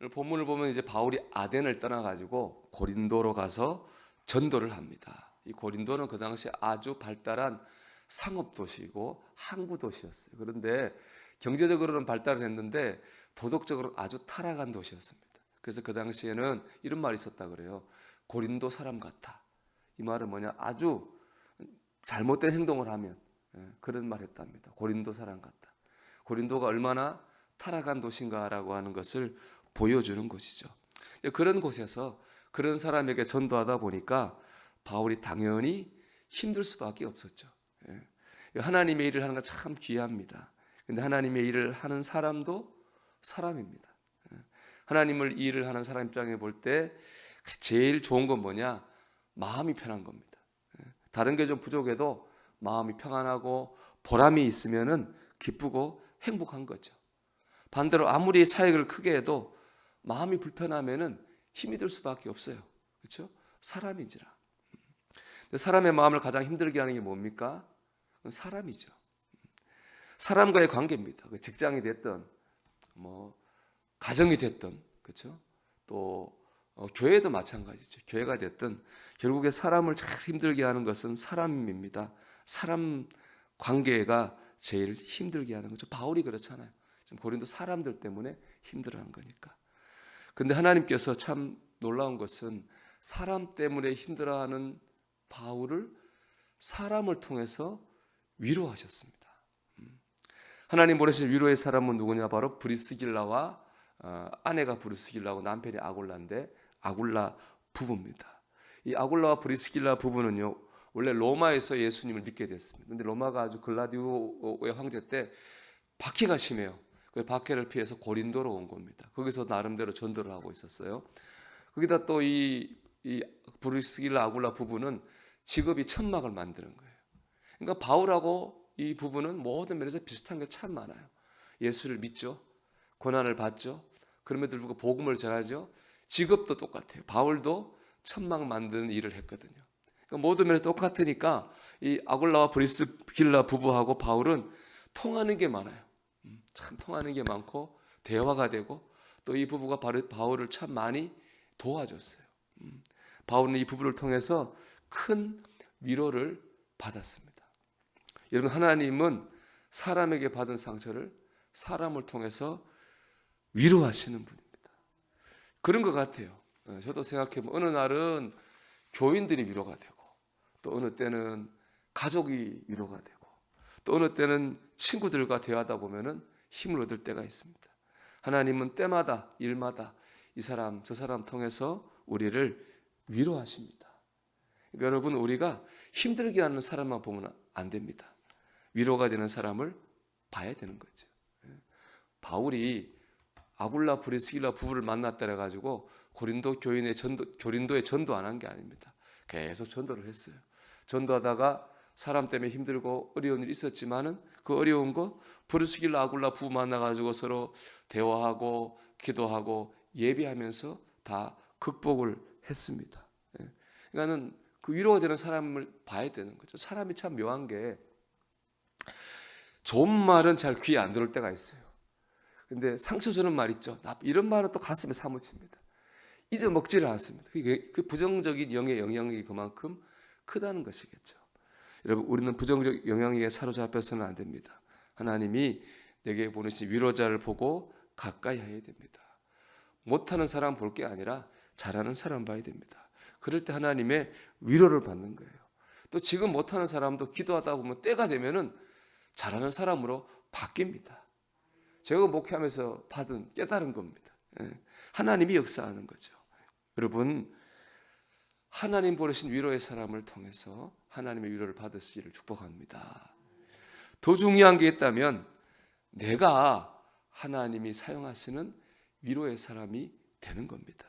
본문을 보면 이제 바울이 아덴을 떠나가지고 고린도로 가서 전도를 합니다. 이 고린도는 그 당시 아주 발달한 상업 도시이고 항구 도시였어요. 그런데 경제적으로는 발달을 했는데 도덕적으로 아주 타락한 도시였습니다. 그래서 그 당시에는 이런 말이 있었다 그래요. 고린도 사람 같아. 이 말은 뭐냐? 아주 잘못된 행동을 하면 그런 말 했답니다. 고린도 사람 같다. 고린도가 얼마나 타락한 도시인가라고 하는 것을 보여주는 곳이죠. 그런 곳에서 그런 사람에게 전도하다 보니까 바울이 당연히 힘들 수밖에 없었죠. 하나님의 일을 하는 건 참 귀합니다. 근데 하나님의 일을 하는 사람도 사람입니다. 하나님을 일을 하는 사람 입장에 볼 때 제일 좋은 건 뭐냐? 마음이 편한 겁니다. 다른 게 좀 부족해도 마음이 평안하고 보람이 있으면은 기쁘고 행복한 거죠. 반대로 아무리 사역을 크게 해도 마음이 불편하면은 힘이 들 수밖에 없어요. 그렇죠? 사람인지라. 사람의 마음을 가장 힘들게 하는 게 뭡니까? 사람이죠. 사람과의 관계입니다. 직장이 됐든 뭐 가정이 됐든 그렇죠? 또 교회도 마찬가지죠. 교회가 됐든 결국에 사람을 잘 힘들게 하는 것은 사람입니다. 사람 관계가 제일 힘들게 하는 거죠. 바울이 그렇잖아요. 지금 고린도 사람들 때문에 힘들어하는 거니까. 근데 하나님께서 참 놀라운 것은 사람 때문에 힘들어하는 바울을 사람을 통해서 위로하셨습니다. 하나님 보내신 위로의 사람은 누구냐? 바로 브리스길라와 아내가 브리스길라고 남편이 아굴라인데 아굴라 부부입니다. 이 아굴라와 브리스길라 부부는요 원래 로마에서 예수님을 믿게 됐습니다. 그런데 로마가 아주 글라디오의 황제 때 박해가 심해요. 그 박해를 피해서 고린도로 온 겁니다. 거기서 나름대로 전도를 하고 있었어요. 거기다 또 이 브리스길라 아굴라 부부는 직업이 천막을 만드는 거예요. 그러니까 바울하고 이 부부는 모든 면에서 비슷한 게 참 많아요. 예수를 믿죠. 고난을 받죠. 그럼에도 불구하고 복음을 전하죠. 직업도 똑같아요. 바울도 천막 만드는 일을 했거든요. 그러니까 모든 면에서 똑같으니까 이 아굴라와 브리스길라 부부하고 바울은 통하는 게 많아요. 참 통하는 게 많고 대화가 되고 또 이 부부가 바울을 참 많이 도와줬어요. 바울은 이 부부를 통해서 큰 위로를 받았습니다. 여러분 하나님은 사람에게 받은 상처를 사람을 통해서 위로하시는 분입니다. 그런 것 같아요. 저도 생각해보면 어느 날은 교인들이 위로가 되고 또 어느 때는 가족이 위로가 되고 또 어느 때는 친구들과 대화하다 보면은 힘을 얻을 때가 있습니다. 하나님은 때마다 일마다 이 사람 저 사람 통해서 우리를 위로하십니다. 그러니까 여러분 우리가 힘들게 하는 사람만 보면 안 됩니다. 위로가 되는 사람을 봐야 되는 거죠. 바울이 아굴라 브리스길라 부부를 만났다 해가지고 고린도에 전도 안 한 게 아닙니다. 계속 전도를 했어요. 전도하다가 사람 때문에 힘들고 어려운 일이 있었지만은 그 어려운 거 브리스길라 아굴라 부부 만나가지고 서로 대화하고 기도하고 예배하면서 다 극복을 했습니다. 그러니까는 그 위로가 되는 사람을 봐야 되는 거죠. 사람이 참 묘한 게 좋은 말은 잘 귀에 안 들어올 때가 있어요. 근데 상처 주는 말 있죠. 이런 말은 또 가슴에 사무칩니다. 잊어먹지를 않습니다. 그 부정적인 영의 영향력이 그만큼 크다는 것이겠죠. 여러분 우리는 부정적 영향력에 사로잡혀서는 안 됩니다. 하나님이 내게 보내신 위로자를 보고 가까이 해야 됩니다. 못하는 사람 볼 게 아니라 잘하는 사람 봐야 됩니다. 그럴 때 하나님의 위로를 받는 거예요. 또 지금 못하는 사람도 기도하다 보면 때가 되면은 잘하는 사람으로 바뀝니다. 제가 목회하면서 받은 깨달은 겁니다. 하나님이 역사하는 거죠. 여러분 하나님 보내신 위로의 사람을 통해서 하나님의 위로를 받으시기를 축복합니다. 더 중요한 게 있다면 내가 하나님이 사용하시는 위로의 사람이 되는 겁니다.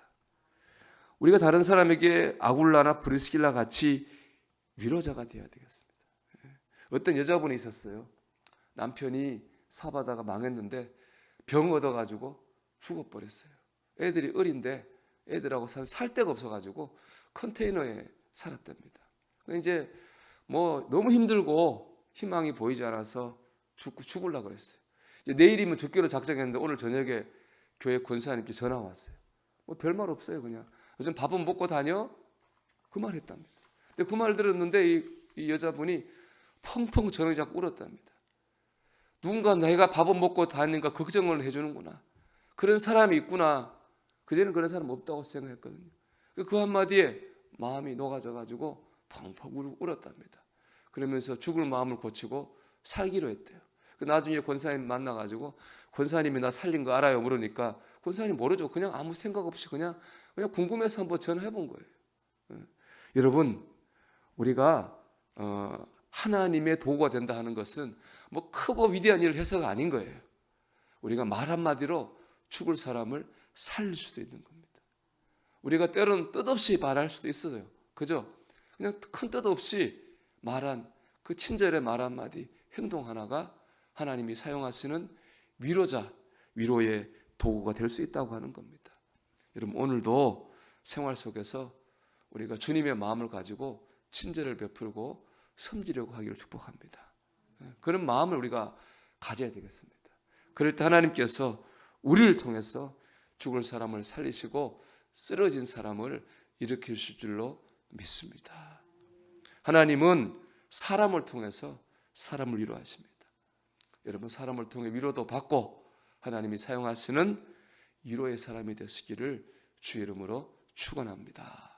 우리가 다른 사람에게 아굴라나 브리스길라 같이 위로자가 되어야 되겠습니다. 어떤 여자분이 있었어요. 남편이 사업하다가 망했는데 병 얻어가지고 죽어버렸어요. 애들이 어린데 애들하고 살 데가 없어가지고 컨테이너에 살았답니다. 이제 뭐 너무 힘들고 희망이 보이지 않아서 죽으려고 그랬어요. 이제 내일이면 죽기로 작정했는데 오늘 저녁에 교회 권사님께 전화 왔어요. 뭐 별말 없어요. 그냥 요즘 밥은 먹고 다녀? 그 말 했답니다. 근데 그 말 들었는데 이 여자분이 펑펑 저녁 자꾸 울었답니다. 누군가 내가 밥은 먹고 다니니까 걱정을 해주는구나. 그런 사람이 있구나. 그전에는 그런 사람 없다고 생각했거든요. 그 한마디에 마음이 녹아져가지고 펑펑 울었답니다. 그러면서 죽을 마음을 고치고 살기로 했대요. 나중에 권사님 만나가지고 권사님이 나 살린 거 알아요? 물으니까 권사님 모르죠. 그냥 아무 생각 없이 그냥 궁금해서 한번 전화해 본 거예요. 여러분, 우리가 하나님의 도구가 된다 하는 것은 뭐 크고 위대한 일을 해서가 아닌 거예요. 우리가 말 한마디로 죽을 사람을 살릴 수도 있는 겁니다. 우리가 때로는 뜻없이 말할 수도 있어요. 그죠? 그냥 큰 뜻 없이 말한 그 친절의 말 한마디, 행동 하나가 하나님이 사용하시는 위로자, 위로의 도구가 될 수 있다고 하는 겁니다. 여러분, 오늘도 생활 속에서 우리가 주님의 마음을 가지고 친절을 베풀고 섬기려고 하기를 축복합니다. 그런 마음을 우리가 가져야 되겠습니다. 그럴 때 하나님께서 우리를 통해서 죽을 사람을 살리시고 쓰러진 사람을 일으키실 줄로 믿습니다. 하나님은 사람을 통해서 사람을 위로하십니다. 여러분, 사람을 통해 위로도 받고 하나님이 사용하시는 위로의 사람이 되시기를 주의 이름으로 축원합니다.